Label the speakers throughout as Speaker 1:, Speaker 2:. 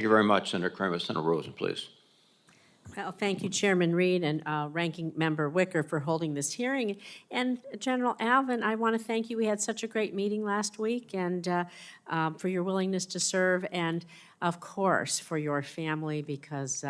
Speaker 1: Thank you very much, Senator Kramer. Senator Rosen, please.
Speaker 2: Well, thank you, Chairman Reed and Ranking Member Wicker for holding this hearing. And General Alvin, I want to thank you. We had such a great meeting last week, and for your willingness to serve, and of course for your family, because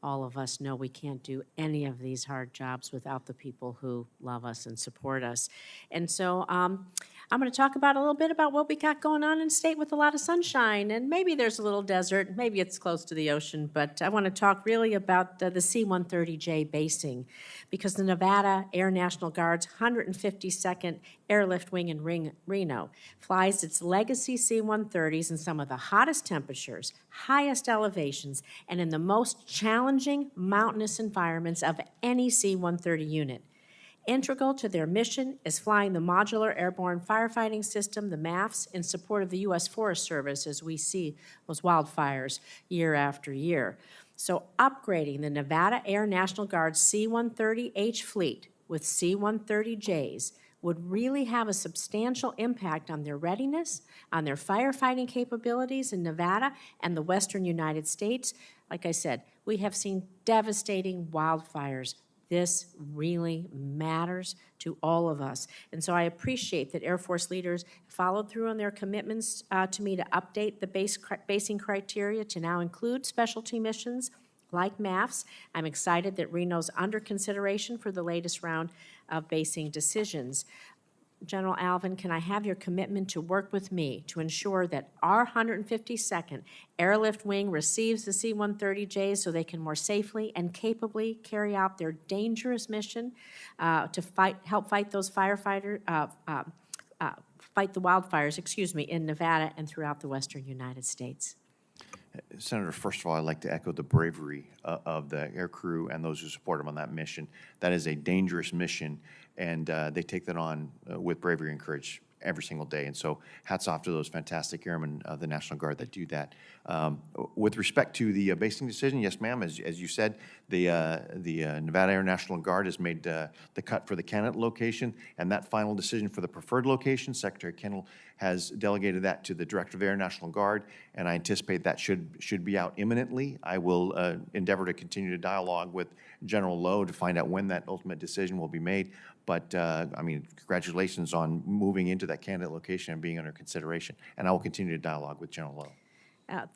Speaker 2: all of us know we can't do any of these hard jobs without the people who love us and support us. And so I'm going to talk about a little bit about what we got going on in state with a lot of sunshine, and maybe there's a little desert, maybe it's close to the ocean, but I want to talk really about the C-130J basing, because the Nevada Air National Guard's 152nd Airlift Wing in Reno flies its legacy C-130s in some of the hottest temperatures, highest elevations, and in the most challenging mountainous environments of any C-130 unit. Integral to their mission is flying the Modular Airborne Firefighting System, the MAFS, in support of the U.S. Forest Service as we see those wildfires year after year. So upgrading the Nevada Air National Guard's C-130H fleet with C-130Js would really have a substantial impact on their readiness, on their firefighting capabilities in Nevada and the western United States. Like I said, we have seen devastating wildfires. This really matters to all of us. And so I appreciate that Air Force leaders followed through on their commitments to me to update the basing criteria to now include specialty missions like MAFs. I'm excited that Reno's under consideration for the latest round of basing decisions. General Alvin, can I have your commitment to work with me to ensure that our 152nd Airlift Wing receives the C-130Js so they can more safely and capably carry out their dangerous mission to help fight those fight the wildfires, in Nevada and throughout the western United States?
Speaker 3: Senator, first of all, I'd like to echo the bravery of the air crew and those who support them on that mission. That is a dangerous mission, and they take that on with bravery and courage every single day. And so hats off to those fantastic airmen of the National Guard that do that. With respect to the basing decision, yes, ma'am, as you said, the Nevada Air National Guard has made the cut for the candidate location, and that final decision for the preferred location, Secretary Kendall has delegated that to the Director of Air National Guard, and I anticipate that should be out imminently. I will endeavor to continue to dialogue with General Lowe to find out when that ultimate decision will be made. But, I mean, congratulations on moving into that candidate location and being under consideration. And I will continue to dialogue with General Lowe.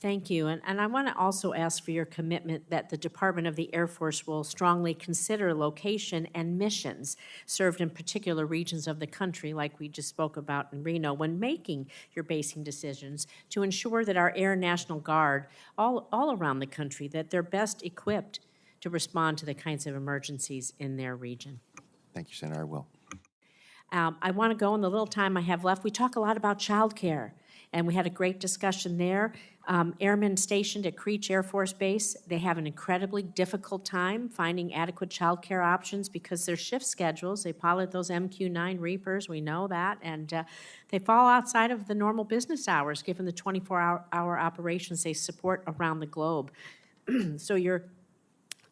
Speaker 2: Thank you. And I want to also ask for your commitment that the Department of the Air Force will strongly consider location and missions served in particular regions of the country, like we just spoke about in Reno, when making your basing decisions to ensure that our Air National Guard, all around the country, that they're best equipped to respond to the kinds of emergencies in their region.
Speaker 3: Thank you, Senator. I will.
Speaker 2: I want to go in the little time I have left. We talk a lot about child care, and we had a great discussion there. Airmen stationed at Creech Air Force Base, they have an incredibly difficult time finding adequate child care options because their shift schedules, they pilot those MQ-9 Reapers, we know that, and they fall outside of the normal business hours given the 24-hour operations they support around the globe. So your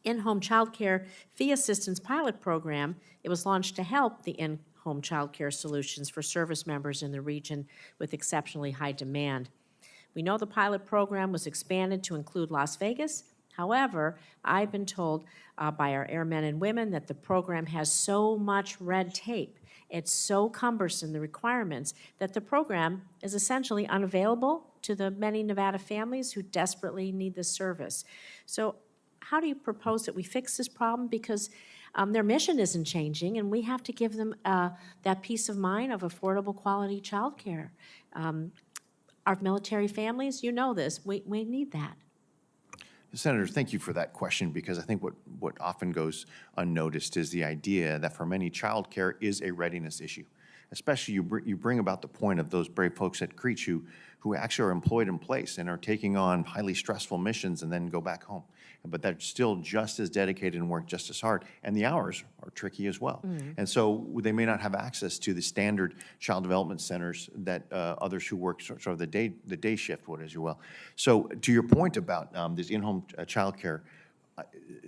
Speaker 2: in-home child care fee assistance pilot program, it was launched to help the in-home child care solutions for service members in the region with exceptionally high demand. We know the pilot program was expanded to include Las Vegas. However, I've been told by our airmen and women that the program has so much red tape, it's so cumbersome, the requirements, that the program is essentially unavailable to the many Nevada families who desperately need this service. So how do you propose that we fix this problem? Because their mission isn't changing, and we have to give them that peace of mind of affordable quality child care. Our military families, you know this, we need that.
Speaker 3: Senator, thank you for that question, because I think what often goes unnoticed is the idea that for many, child care is a readiness issue. Especially you bring about the point of those brave folks at Creech who actually are employed in place and are taking on highly stressful missions and then go back home. But they're still just as dedicated and work just as hard, and the hours are tricky as well. And so they may not have access to the standard child development centers that others who work sort of the day shift would, as you will. So to your point about this in-home child care,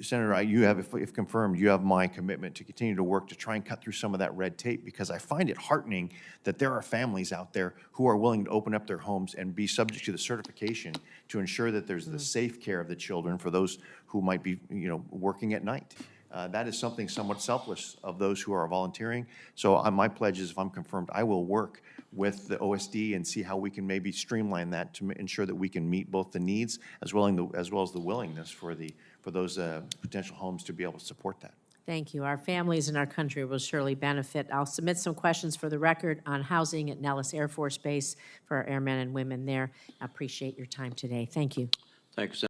Speaker 3: Senator, you have, if confirmed, you have my commitment to continue to work to try and cut through some of that red tape, because I find it heartening that there are families out there who are willing to open up their homes and be subject to the certification to ensure that there's the safe care of the children for those who might be, working at night. That is something somewhat selfless of those who are volunteering. So my pledge is, if I'm confirmed, I will work with the OSD and see how we can maybe streamline that to ensure that we can meet both the needs as well as the willingness for those potential homes to be able to support that.
Speaker 2: Thank you. Our families and our country will surely benefit. I'll submit some questions for the record on housing at Nellis Air Force Base for our airmen and women there. I appreciate your time today. Thank you.
Speaker 1: Thanks,